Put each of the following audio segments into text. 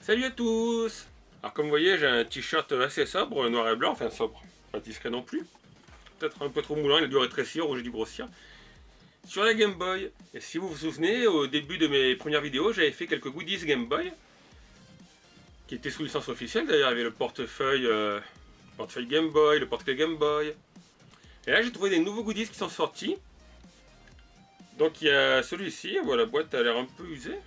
Salut à tous. Alors comme vous voyez, j'ai un t-shirt assez sobre, noir et blanc, enfin sobre, pas discret non plus. Peut-être un peu trop moulant, il a dû rétrécir ou j'ai dû grossir. Sur la Game Boy. Et si vous vous souvenez, au début de mes premières vidéos, j'avais fait quelques goodies Game Boy, qui étaient sous licence officielle. D'ailleurs, il y avait le portefeuille Game Boy, le porte-clés Game Boy. Et là, j'ai trouvé des nouveaux goodies qui sont sortis. Donc il y a celui-ci, voilà, la boîte a l'air un peu usée.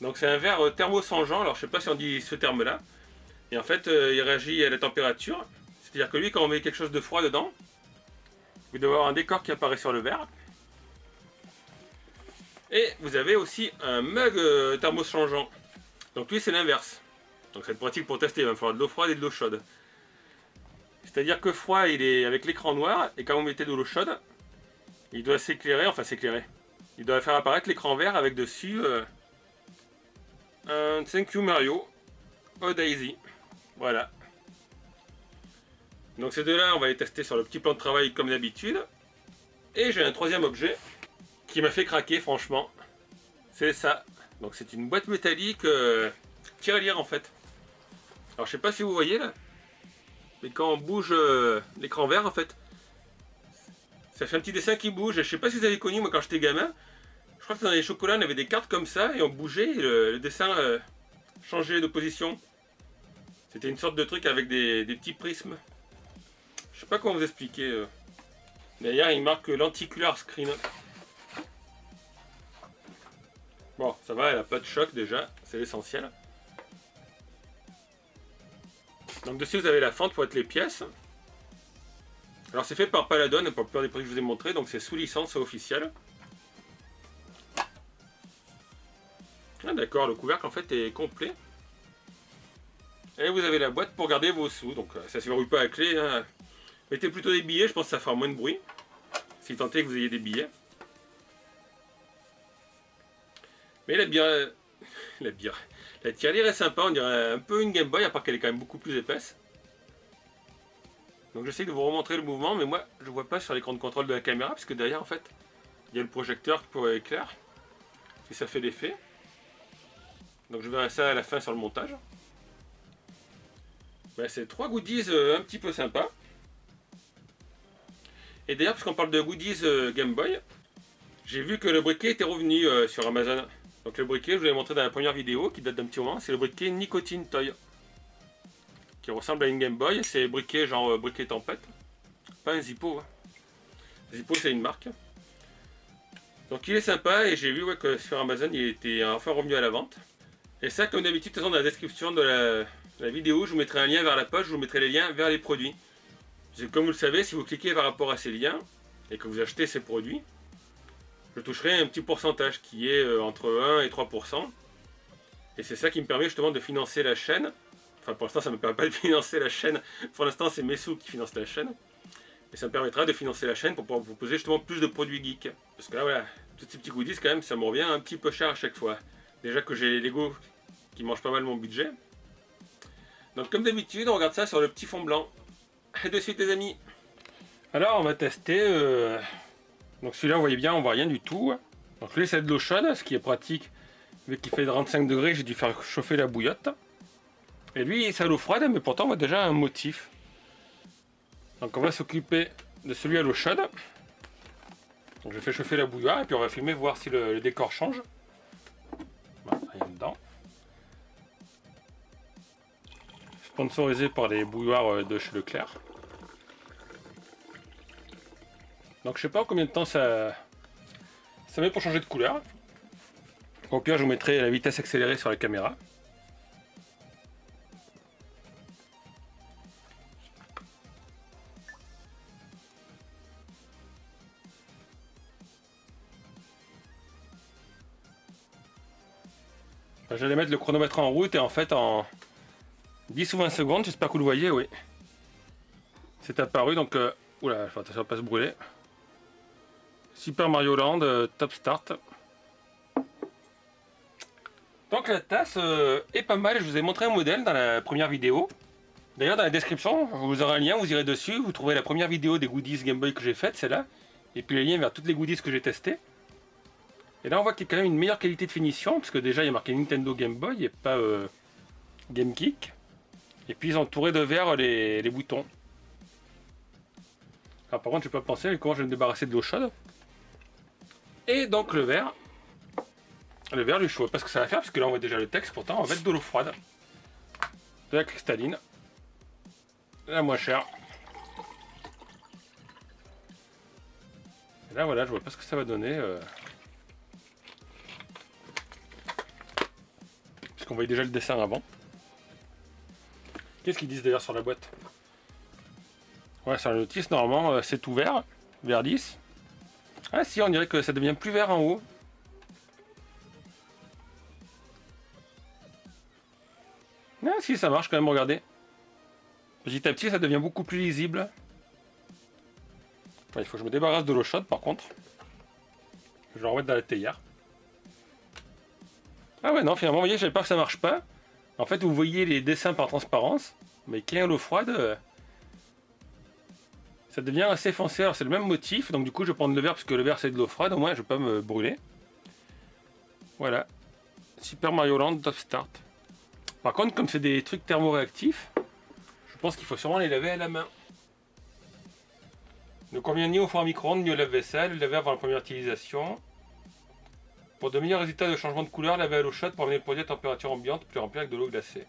Donc c'est un verre thermo-changeant, alors je sais pas si on dit ce terme-là. Et en fait, il réagit à la température. C'est-à-dire que lui, quand on met quelque chose de froid dedans, vous devez avoir un décor qui apparaît sur le verre. Et vous avez aussi un mug thermo-changeant. Donc lui, c'est l'inverse. Donc c'est pratique pour tester, il va falloir de l'eau froide et de l'eau chaude. C'est-à-dire que froid, il est avec l'écran noir, et quand vous mettez de l'eau chaude, il doit s'éclairer, enfin s'éclairer. Il doit faire apparaître l'écran vert avec dessus un Thank You Mario, Oh Daisy. Voilà. Donc ces deux-là, on va les tester sur le petit plan de travail comme d'habitude. Et j'ai un troisième objet qui m'a fait craquer, franchement. C'est ça. Donc c'est une boîte métallique tirelire en fait. Alors je sais pas si vous voyez là, mais quand on bouge l'écran vert en fait, ça fait un petit dessin qui bouge. Je sais pas si vous avez connu, moi quand j'étais gamin, je crois que dans les chocolats on avait des cartes comme ça et on bougeait et le dessin changeait de position. C'était une sorte de truc avec des petits prismes. Je sais pas comment vous expliquer. D'ailleurs, il marque lenticular screen. Bon, ça va, elle a pas de choc déjà, c'est l'essentiel. Donc dessus, vous avez la fente pour être les pièces. Alors c'est fait par Paladon, pour la plupart des produits que je vous ai montrés, donc c'est sous licence officielle. Ah d'accord, le couvercle en fait est complet. Et vous avez la boîte pour garder vos sous, donc ça ne se verrouille pas à clé. Hein. Mettez plutôt des billets, je pense que ça fera moins de bruit. Si tant est que vous ayez des billets. Mais la tirelire est sympa, on dirait un peu une Game Boy, à part qu'elle est quand même beaucoup plus épaisse. Donc j'essaie de vous remontrer le mouvement, mais moi je ne vois pas sur l'écran de contrôle de la caméra, parce que derrière en fait, il y a le projecteur pour éclair, si ça fait l'effet. Donc je verrai ça à la fin sur le montage. Ben, c'est trois goodies un petit peu sympas. Et d'ailleurs, puisqu'on parle de goodies Game Boy, j'ai vu que le briquet était revenu sur Amazon. Donc le briquet, je vous l'ai montré dans la première vidéo, qui date d'un petit moment, c'est le briquet Nicotine Toy. Qui ressemble à une Game Boy, c'est briquet genre briquet tempête. Pas un Zippo. Hein. Zippo c'est une marque. Donc il est sympa et j'ai vu que sur Amazon il était enfin revenu à la vente. Et ça, comme d'habitude, de toute façon, dans la description de la vidéo, je vous mettrai un lien vers la page, je vous mettrai les liens vers les produits. Comme vous le savez, si vous cliquez par rapport à ces liens et que vous achetez ces produits, je toucherai un petit pourcentage qui est entre 1 et 3%. Et c'est ça qui me permet justement de financer la chaîne. Enfin, pour l'instant, ça ne me permet pas de financer la chaîne. Pour l'instant, c'est mes sous qui financent la chaîne. Et ça me permettra de financer la chaîne pour pouvoir vous proposer justement plus de produits geeks. Parce que là, voilà, tous ces petits goodies, quand même, ça me revient un petit peu cher à chaque fois. Déjà que j'ai les Lego qui mangent pas mal mon budget. Donc comme d'habitude, on regarde ça sur le petit fond blanc. A de suite les amis. Alors on va tester. Donc celui-là, vous voyez bien, on voit rien du tout. Donc lui, c'est de l'eau chaude, ce qui est pratique. Vu qu'il fait 35 degrés, j'ai dû faire chauffer la bouillotte. Et lui, c'est à l'eau froide, mais pourtant on voit déjà un motif. Donc on va s'occuper de celui à l'eau chaude. Donc je fais chauffer la bouilloire et puis on va filmer, voir si le décor change. Voilà, rien dedans. Sponsorisé par les bouilloires de chez Leclerc. Donc je sais pas combien de temps ça met pour changer de couleur. Au pire je vous mettrai la vitesse accélérée sur la caméra. J'allais mettre le chronomètre en route et en fait en 10 ou 20 secondes, j'espère que vous le voyez, oui. C'est apparu donc... oula, attention à ne pas se brûler. Super Mario Land, top start. Donc la tasse est pas mal, je vous ai montré un modèle dans la première vidéo. D'ailleurs dans la description, vous aurez un lien, vous irez dessus, vous trouverez la première vidéo des goodies Game Boy que j'ai faite, celle-là. Et puis les liens vers toutes les goodies que j'ai testées. Et là on voit qu'il y a quand même une meilleure qualité de finition, parce que déjà il y a marqué Nintendo Game Boy et pas GameKick. Et puis ils ont entouré de verre les boutons. Alors par contre, j'ai pas pensé, mais comment je vais me débarrasser de l'eau chaude. Et donc le verre, lui, je ne sais pas ce que ça va faire, parce que là on voit déjà le texte, pourtant on va mettre de l'eau froide. De la cristalline. La moins chère. Et là voilà, je vois pas ce que ça va donner. Puisqu'on voyait déjà le dessin avant. Qu'est-ce qu'ils disent d'ailleurs sur la boîte? Ouais, sur la notice, normalement c'est tout vert, vert lisse. Ah si, on dirait que ça devient plus vert en haut. Ah si, ça marche quand même, regardez. Petit à petit, ça devient beaucoup plus lisible. Enfin, il faut que je me débarrasse de l'eau chaude par contre. Je vais le remettre dans la théière. Ah ouais, non, finalement, vous voyez, j'avais peur que ça marche pas. En fait, vous voyez les dessins par transparence, mais quand il y a l'eau froide, ça devient assez foncé. Alors c'est le même motif, donc du coup je vais prendre le verre parce que le verre c'est de l'eau froide, au moins je vais pas me brûler. Voilà. Super Mario Land Top Start. Par contre, comme c'est des trucs thermoréactifs, je pense qu'il faut sûrement les laver à la main. Ne convient ni au four à micro-ondes ni au lave-vaisselle, laver avant la première utilisation. Pour de meilleurs résultats de changement de couleur, laver à l'eau chaude pour amener le produit à température ambiante, puis remplir avec de l'eau glacée.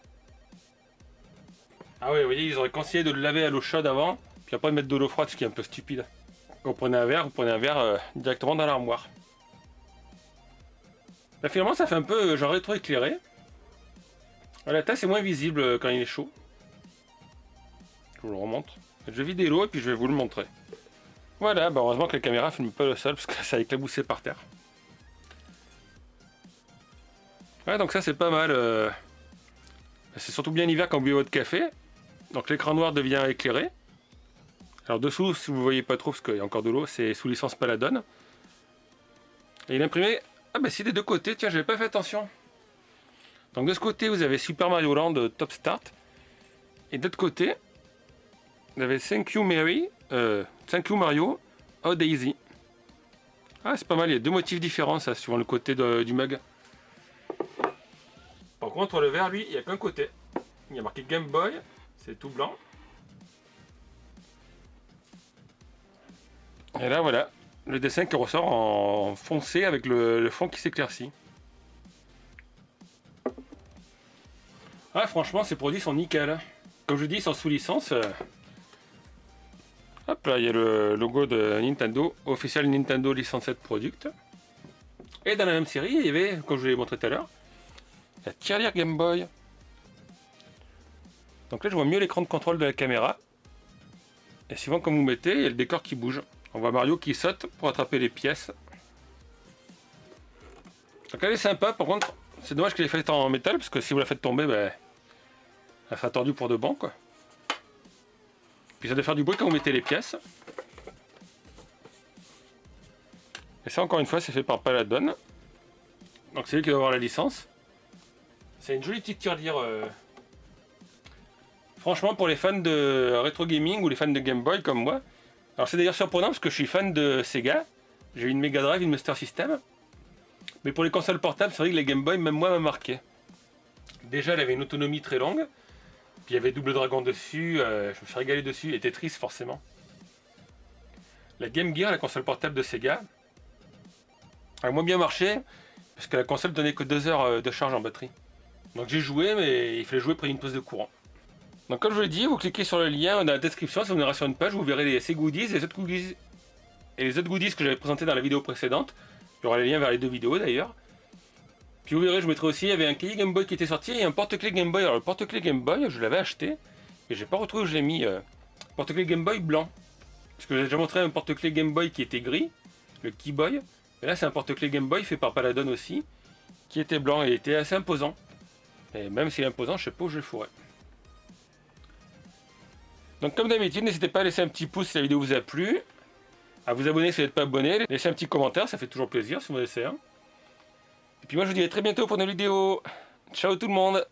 Ah oui, vous voyez, ils auraient conseillé de le laver à l'eau chaude avant, puis après de mettre de l'eau froide, ce qui est un peu stupide. Quand vous prenez un verre directement dans l'armoire. Là, finalement, ça fait un peu genre rétro-éclairé. La tasse est moins visible quand il est chaud. Je vous le remonte. Je vide l'eau et puis je vais vous le montrer. Voilà, bah heureusement que la caméra ne filme pas le sol parce que ça a éclaboussé par terre. Ouais, donc ça c'est pas mal. C'est surtout bien l'hiver quand vous buvez votre café. Donc l'écran noir devient éclairé. Alors dessous, si vous voyez pas trop parce qu'il y a encore de l'eau, c'est sous licence Paladon. Et il est imprimé. Ah bah si, des deux côtés, tiens, j'avais pas fait attention. Donc de ce côté, vous avez Super Mario Land Top Start. Et de l'autre côté, vous avez Thank You Mary, Thank You Mario, Oh Daisy. Ah, c'est pas mal, il y a deux motifs différents, ça, suivant le côté du mug. Par contre, le vert, lui, il n'y a qu'un côté. Il y a marqué Game Boy, c'est tout blanc. Et là, voilà, le dessin qui ressort en foncé avec le fond qui s'éclaircit. Ah, franchement, ces produits sont nickel. Comme je dis, ils sont sous licence. Hop là, il y a le logo de Nintendo, officiel Nintendo Licensed Product. Et dans la même série, il y avait, comme je vous l'ai montré tout à l'heure, la tirelire Game Boy. Donc là, je vois mieux l'écran de contrôle de la caméra. Et suivant comme vous mettez, il y a le décor qui bouge. On voit Mario qui saute pour attraper les pièces. Donc elle est sympa, par contre, c'est dommage qu'elle est faite en métal, parce que si vous la faites tomber, ben, elle sera tordue pour de bon, quoi. Puis ça doit faire du bruit quand vous mettez les pièces. Et ça, encore une fois, c'est fait par Paladon. Donc c'est lui qui doit avoir la licence. C'est une jolie petite tirelire. Franchement, pour les fans de rétro gaming ou les fans de Game Boy comme moi. Alors c'est d'ailleurs surprenant parce que je suis fan de Sega. J'ai une Mega Drive, une Master System. Mais pour les consoles portables, c'est vrai que les Game Boy, même moi, m'a marqué. Déjà, elle avait une autonomie très longue. Puis il y avait Double Dragon dessus. Je me suis régalé dessus. Et Tetris, forcément. La Game Gear, la console portable de Sega, a moins bien marché. Parce que la console donnait que 2 heures de charge en batterie. Donc j'ai joué, mais il fallait jouer près d'une pause de courant. Donc comme je vous l'ai dit, vous cliquez sur le lien dans la description, ça vous mènera sur une page, vous verrez ces goodies et les autres goodies, que j'avais présentés dans la vidéo précédente. Il y aura les liens vers les deux vidéos d'ailleurs. Puis vous verrez, je mettrai aussi, il y avait un cahier Game Boy qui était sorti et un porte-clés Game Boy. Alors le porte-clés Game Boy, je l'avais acheté et j'ai pas retrouvé où je l'ai mis. Porte-clés Game Boy blanc. Parce que j'ai déjà montré un porte-clés Game Boy qui était gris, le Key Boy. Et là c'est un porte-clés Game Boy fait par Paladon aussi, qui était blanc et était assez imposant. Et même s'il est imposant, je sais pas où je le fourrais. Donc comme d'habitude, n'hésitez pas à laisser un petit pouce si la vidéo vous a plu, à vous abonner si vous n'êtes pas abonné, laissez un petit commentaire, ça fait toujours plaisir si vous en laissez un. Et puis moi je vous dis à très bientôt pour une nouvelle vidéo. Ciao tout le monde!